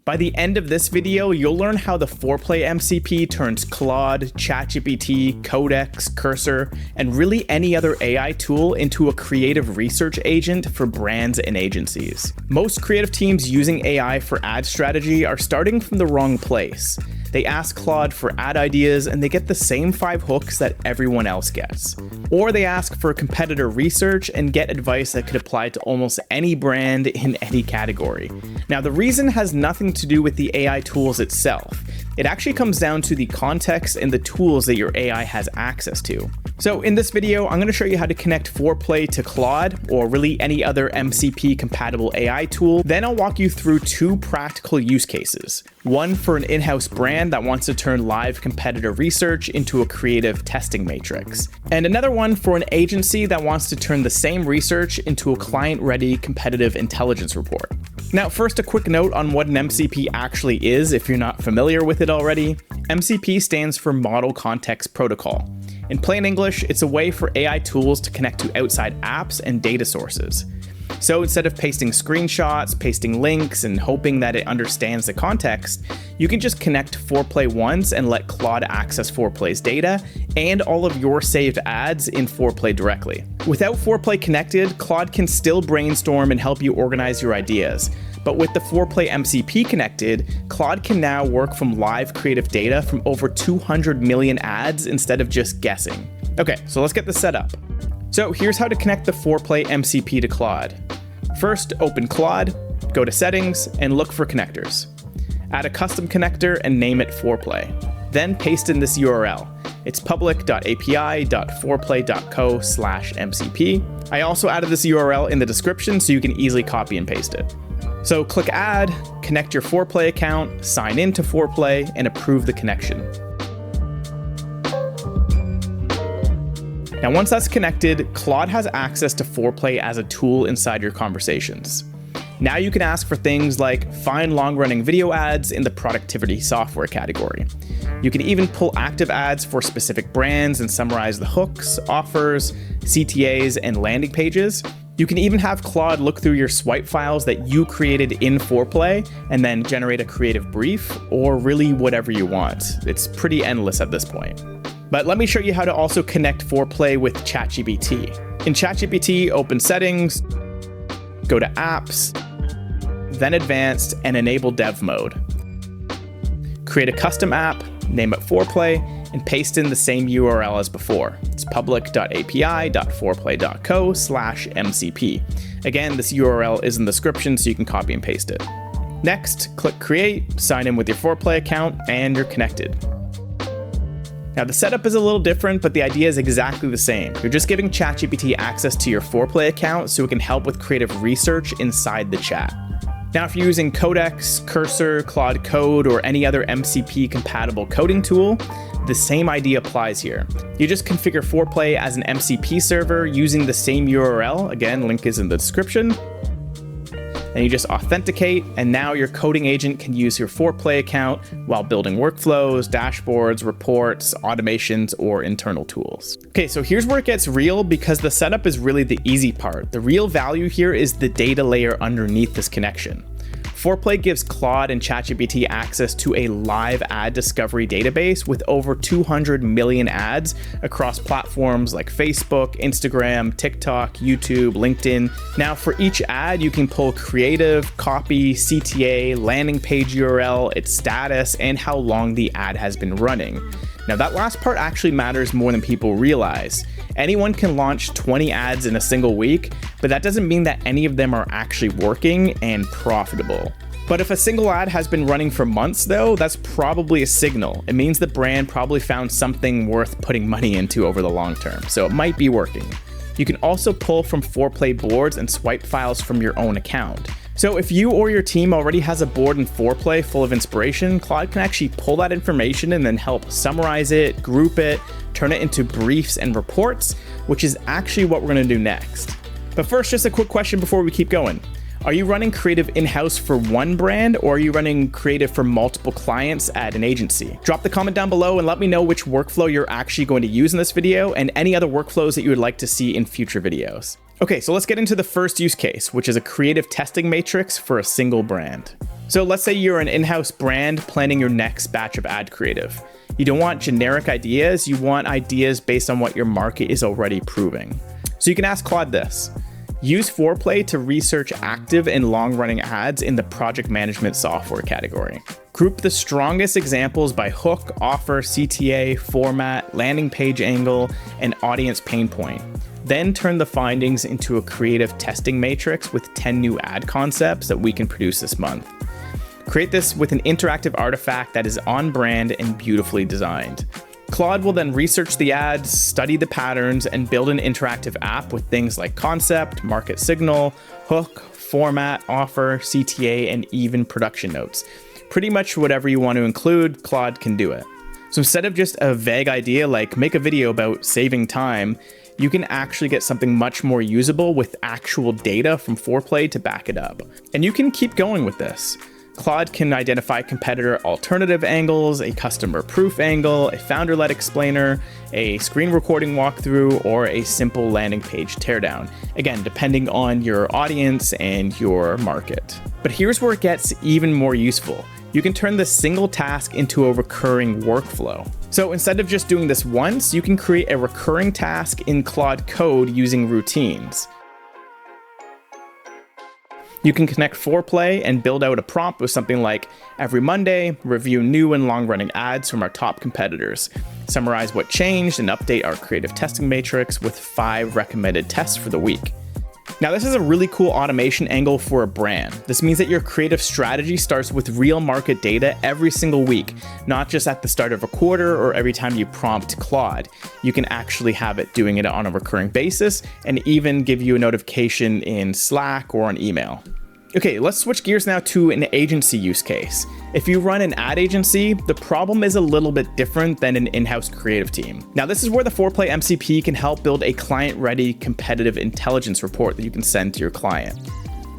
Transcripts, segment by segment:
By the end of this video, you'll learn how the Foreplay MCP turns Claude, ChatGPT, Codex, Cursor, and really any other AI tool into a creative research agent for brands and agencies. Most creative teams using AI for ad strategy are starting from the wrong place. They ask Claude for ad ideas and they get the same 5 hooks that everyone else gets. Or they ask for competitor research and get advice that could apply to almost any brand in any category. Now, the reason has nothing to do with the AI tools itself. It actually comes down to the context and the tools that your AI has access to. So in this video, I'm going to show you how to connect Foreplay to Claude, or really any other MCP-compatible AI tool. Then I'll walk you through 2 practical use cases. One for an in-house brand that wants to turn live competitor research into a creative testing matrix. And another one for an agency that wants to turn the same research into a client-ready competitive intelligence report. Now, first, a quick note on what an MCP actually is if you're not familiar with it already. MCP stands for Model Context Protocol. In plain English, it's a way for AI tools to connect to outside apps and data sources. So instead of pasting screenshots, pasting links, and hoping that it understands the context, you can just connect Foreplay once and let Claude access Foreplay's data and all of your saved ads in Foreplay directly. Without Foreplay connected, Claude can still brainstorm and help you organize your ideas. But with the Foreplay MCP connected, Claude can now work from live creative data from over 200 million ads instead of just guessing. Okay, so let's get this set up. So here's how to connect the Foreplay MCP to Claude. First, open Claude, go to Settings, and look for connectors. Add a custom connector and name it Foreplay. Then paste in this URL. It's public.api.foreplay.co/MCP. I also added this URL in the description so you can easily copy and paste it. So click Add, connect your Foreplay account, sign in to Foreplay, and approve the connection. Now, once that's connected, Claude has access to Foreplay as a tool inside your conversations. Now you can ask for things like find long-running video ads in the productivity software category. You can even pull active ads for specific brands and summarize the hooks, offers, CTAs, and landing pages. You can even have Claude look through your swipe files that you created in Foreplay and then generate a creative brief, or really whatever you want. It's pretty endless at this point. But let me show you how to also connect Foreplay with ChatGPT. In ChatGPT, open Settings, go to Apps, then Advanced, and enable Dev Mode. Create a custom app, name it Foreplay, and paste in the same URL as before. It's public.api.foreplay.co/MCP. Again, this URL is in the description so you can copy and paste it. Next, click Create, sign in with your Foreplay account, and you're connected. Now, the setup is a little different, but the idea is exactly the same. You're just giving ChatGPT access to your Foreplay account so it can help with creative research inside the chat. Now, if you're using Codex, Cursor, Claude Code, or any other MCP-compatible coding tool, the same idea applies here. You just configure Foreplay as an MCP server using the same URL. Again, link is in the description. And you just authenticate, and now your coding agent can use your Foreplay account while building workflows, dashboards, reports, automations, or internal tools. Okay, so here's where it gets real, because the setup is really the easy part. The real value here is the data layer underneath this connection. Foreplay gives Claude and ChatGPT access to a live ad discovery database with over 200 million ads across platforms like Facebook, Instagram, TikTok, YouTube, LinkedIn. Now, for each ad, you can pull creative, copy, CTA, landing page URL, its status, and how long the ad has been running. Now, that last part actually matters more than people realize. Anyone can launch 20 ads in a single week, but that doesn't mean that any of them are actually working and profitable. But if a single ad has been running for months though, that's probably a signal. It means the brand probably found something worth putting money into over the long term, so it might be working. You can also pull from Foreplay boards and swipe files from your own account. So if you or your team already has a board in Foreplay full of inspiration, Claude can actually pull that information and then help summarize it, group it, turn it into briefs and reports, which is actually what we're going to do next. But first, just a quick question before we keep going. Are you running creative in-house for one brand, or are you running creative for multiple clients at an agency? Drop the comment down below and let me know which workflow you're actually going to use in this video and any other workflows that you would like to see in future videos. Okay, so let's get into the first use case, which is a creative testing matrix for a single brand. So let's say you're an in-house brand planning your next batch of ad creative. You don't want generic ideas, you want ideas based on what your market is already proving. So you can ask Claude this. Use Foreplay to research active and long-running ads in the project management software category. Group the strongest examples by hook, offer, CTA, format, landing page angle, and audience pain point. Then turn the findings into a creative testing matrix with 10 new ad concepts that we can produce this month. Create this with an interactive artifact that is on brand and beautifully designed. Claude will then research the ads, study the patterns, and build an interactive app with things like concept, market signal, hook, format, offer, CTA, and even production notes. Pretty much whatever you want to include, Claude can do it. So instead of just a vague idea like make a video about saving time, you can actually get something much more usable with actual data from Foreplay to back it up. And you can keep going with this. Claude can identify competitor alternative angles, a customer proof angle, a founder-led explainer, a screen recording walkthrough, or a simple landing page teardown. Again, depending on your audience and your market. But here's where it gets even more useful. You can turn this single task into a recurring workflow. So instead of just doing this once, you can create a recurring task in Claude Code using routines. You can connect Foreplay and build out a prompt with something like, every Monday, review new and long-running ads from our top competitors, summarize what changed, and update our creative testing matrix with 5 recommended tests for the week. Now, this is a really cool automation angle for a brand. This means that your creative strategy starts with real market data every single week, not just at the start of a quarter or every time you prompt Claude. You can actually have it doing it on a recurring basis and even give you a notification in Slack or on email. Okay, let's switch gears now to an agency use case. If you run an ad agency, the problem is a little bit different than an in-house creative team. Now, this is where the Foreplay MCP can help build a client-ready competitive intelligence report that you can send to your client.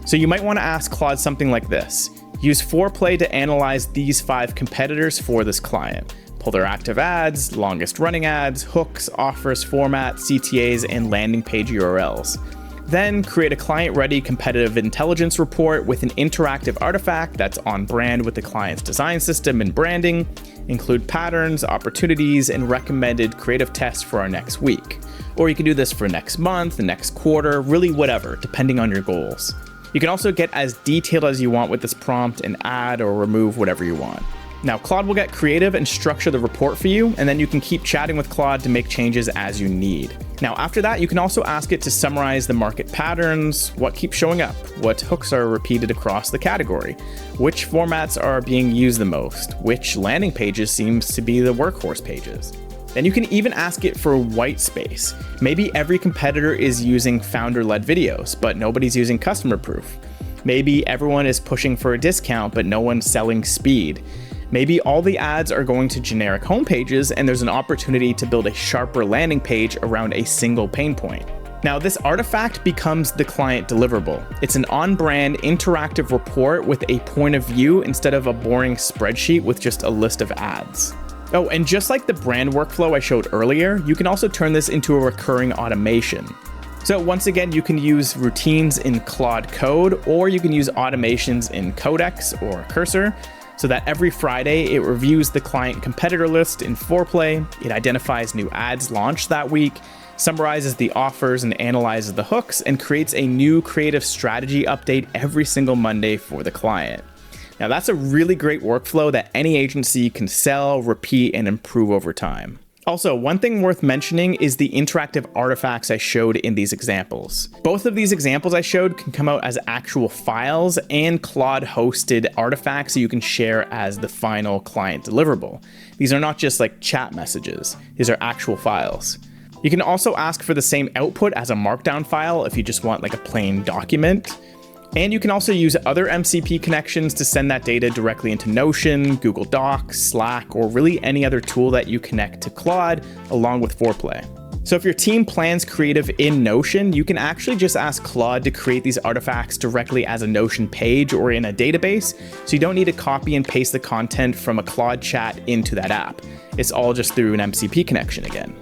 So you might want to ask Claude something like this. Use Foreplay to analyze these 5 competitors for this client. Pull their active ads, longest running ads, hooks, offers, format, CTAs, and landing page URLs. Then create a client-ready competitive intelligence report with an interactive artifact that's on brand with the client's design system and branding. Include patterns, opportunities, and recommended creative tests for our next week. Or you can do this for next month, the next quarter, really whatever, depending on your goals. You can also get as detailed as you want with this prompt and add or remove whatever you want. Now, Claude will get creative and structure the report for you, and then you can keep chatting with Claude to make changes as you need. Now, after that, you can also ask it to summarize the market patterns, what keeps showing up, what hooks are repeated across the category, which formats are being used the most, which landing pages seems to be the workhorse pages. Then you can even ask it for white space. Maybe every competitor is using founder-led videos, but nobody's using customer proof. Maybe everyone is pushing for a discount, but no one's selling speed. Maybe all the ads are going to generic homepages and there's an opportunity to build a sharper landing page around a single pain point. Now, this artifact becomes the client deliverable. It's an on-brand interactive report with a point of view instead of a boring spreadsheet with just a list of ads. Oh, and just like the brand workflow I showed earlier, you can also turn this into a recurring automation. So once again, you can use routines in Claude Code, or you can use automations in Codex or Cursor, so that every Friday it reviews the client competitor list in Foreplay, it identifies new ads launched that week, summarizes the offers and analyzes the hooks, and creates a new creative strategy update every single Monday for the client. Now, that's a really great workflow that any agency can sell, repeat, and improve over time. Also, one thing worth mentioning is the interactive artifacts I showed in these examples. Both of these examples I showed can come out as actual files and Claude hosted artifacts that you can share as the final client deliverable. These are not just like chat messages, these are actual files. You can also ask for the same output as a markdown file if you just want like a plain document. And you can also use other MCP connections to send that data directly into Notion, Google Docs, Slack, or really any other tool that you connect to Claude along with Foreplay. So if your team plans creative in Notion, you can actually just ask Claude to create these artifacts directly as a Notion page or in a database, so you don't need to copy and paste the content from a Claude chat into that app. It's all just through an MCP connection again.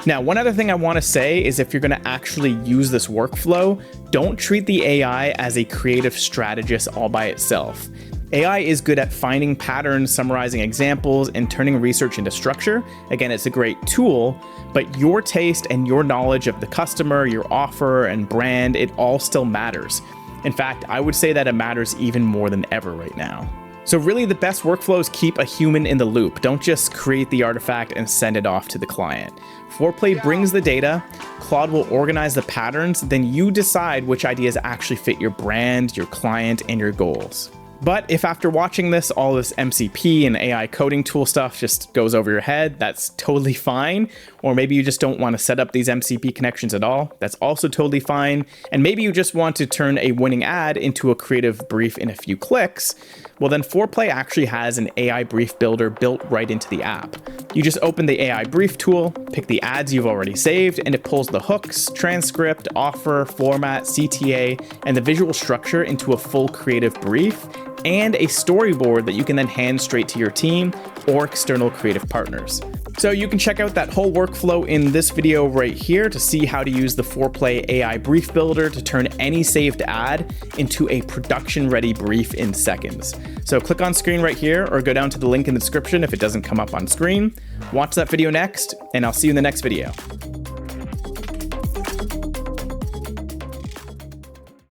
Now, one other thing I want to say is if you're going to actually use this workflow, don't treat the AI as a creative strategist all by itself. AI is good at finding patterns, summarizing examples, and turning research into structure. Again, it's a great tool, but your taste and your knowledge of the customer, your offer and brand, it all still matters. In fact, I would say that it matters even more than ever right now. So really, the best workflows keep a human in the loop. Don't just create the artifact and send it off to the client. Foreplay brings the data, Claude will organize the patterns, then you decide which ideas actually fit your brand, your client, and your goals. But if after watching this, all this MCP and AI coding tool stuff just goes over your head, that's totally fine. Or maybe you just don't want to set up these MCP connections at all. That's also totally fine. And maybe you just want to turn a winning ad into a creative brief in a few clicks. Well, then Foreplay actually has an AI brief builder built right into the app. You just open the AI brief tool, pick the ads you've already saved, and it pulls the hooks, transcript, offer, format, CTA, and the visual structure into a full creative brief and a storyboard that you can then hand straight to your team or external creative partners. So you can check out that whole workflow in this video right here to see how to use the Foreplay AI Brief Builder to turn any saved ad into a production-ready brief in seconds. So click on screen right here or go down to the link in the description if it doesn't come up on screen. Watch that video next, and I'll see you in the next video.